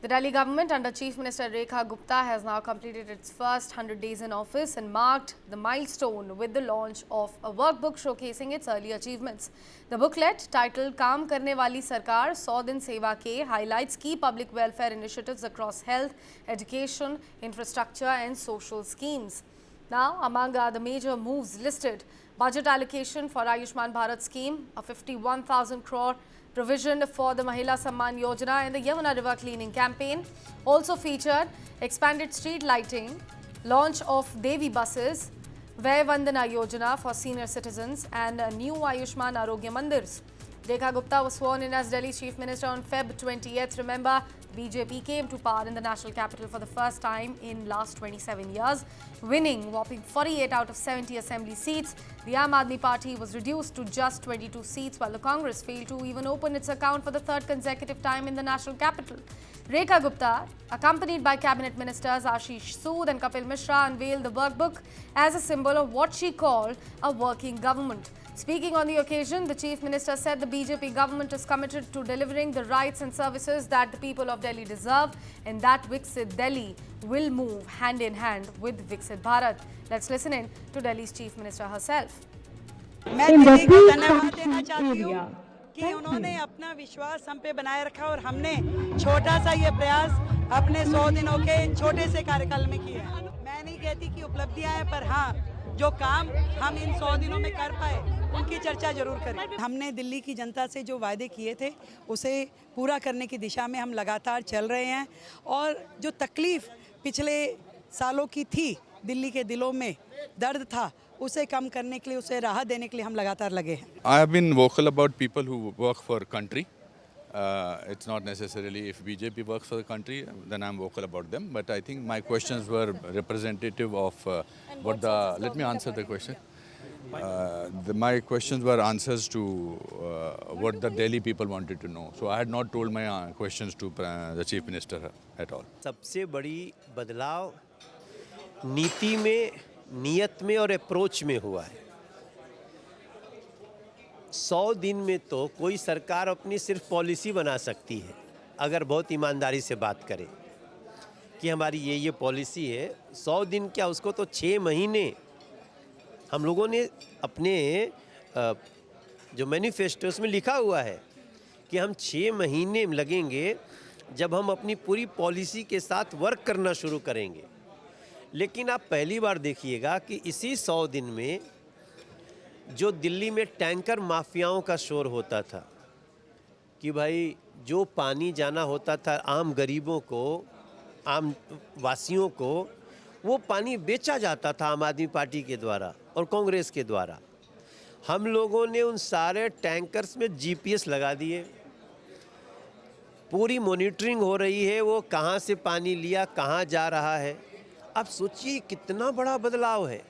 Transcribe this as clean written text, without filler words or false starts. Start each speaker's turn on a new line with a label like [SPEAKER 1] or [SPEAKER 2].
[SPEAKER 1] The Delhi government under Chief Minister Rekha Gupta has now completed its first 100 days in office and marked the milestone with the launch of a workbook showcasing its early achievements. The booklet, titled Kaam Karne Wali Sarkar 100 Din Seva Ke, highlights key public welfare initiatives across health, education, infrastructure and social schemes. Now, among the major moves listed, budget allocation for Ayushman Bharat scheme, a 51,000 crore provision for the Mahila Samman Yojana and the Yamuna River cleaning campaign. Also featured expanded street lighting, launch of Devi buses, Vay Vandana Yojana for senior citizens and new Ayushman Arogya Mandirs. Rekha Gupta was sworn in as Delhi's Chief Minister on Feb 20th. Remember, BJP came to power in the national capital for the first time in last 27 years, winning whopping 48 out of 70 assembly seats. The Aam Aadmi Party was reduced to just 22 seats, while the Congress failed to even open its account for the third consecutive time in the national capital. Rekha Gupta, accompanied by cabinet ministers Ashish Sood and Kapil Mishra, unveiled the workbook as a symbol of what she called a working government. Speaking on the occasion, the Chief Minister said the BJP government is committed to delivering the rights and services that the people of Delhi deserve, and that Viksit Delhi will move hand in hand with Viksit Bharat. Let's listen in to Delhi's Chief Minister herself.
[SPEAKER 2] मैं दिल्ली को धन्यवाद देना चाहती हूँ कि उन्होंने अपना विश्वास हम पे बनाए रखा और हमने छोटा सा ये प्रयास अपने 100 दिनों के छोटे से कार्यकाल में किया है। मैं नहीं कहती कि उपलब्धियां हैं, पर हाँ, जो काम हम इन 100 दिनों में कर पाए उनकी चर्चा जरूर करें। हमने दिल्ली की जनता से जो वादे किए थे उसे पूरा करने की दिशा में हम लगातार चल रहे हैं और जो तकलीफ पिछले सालों की थी, दिल्ली के दिलों में दर्द था, उसे कम करने के लिए, उसे राहत देने के लिए हम लगातार लगे हैं।
[SPEAKER 3] I have been vocal about people who work for country. It's not necessarily if BJP works for the country, then I'm vocal about them. But I think my questions were representative of what the. Let me answer the question. My questions were answers to what the Delhi people wanted to know. So I had not told my questions to the Chief Minister at all.
[SPEAKER 4] सबसे बड़ी बदलाव नीति में, नियत में और approach में हुआ है। 100 दिन में तो कोई सरकार अपनी सिर्फ पॉलिसी बना सकती है, अगर बहुत ईमानदारी से बात करे कि हमारी ये पॉलिसी है। 100 दिन क्या, उसको तो 6 महीने हम लोगों ने अपने जो मैनिफेस्टो में लिखा हुआ है कि हम 6 महीने लगेंगे जब हम अपनी पूरी पॉलिसी के साथ वर्क करना शुरू करेंगे। लेकिन आप पहली बार देखिएगा कि इसी 100 दिन में जो दिल्ली में टैंकर माफियाओं का शोर होता था कि भाई जो पानी जाना होता था आम गरीबों को, आम वासियों को, वो पानी बेचा जाता था आम आदमी पार्टी के द्वारा और कांग्रेस के द्वारा। हम लोगों ने उन सारे टैंकर्स में जीपीएस लगा दिए, पूरी मॉनिटरिंग हो रही है, वो कहाँ से पानी लिया, कहाँ जा रहा है। अब सोचिए कितना बड़ा बदलाव है।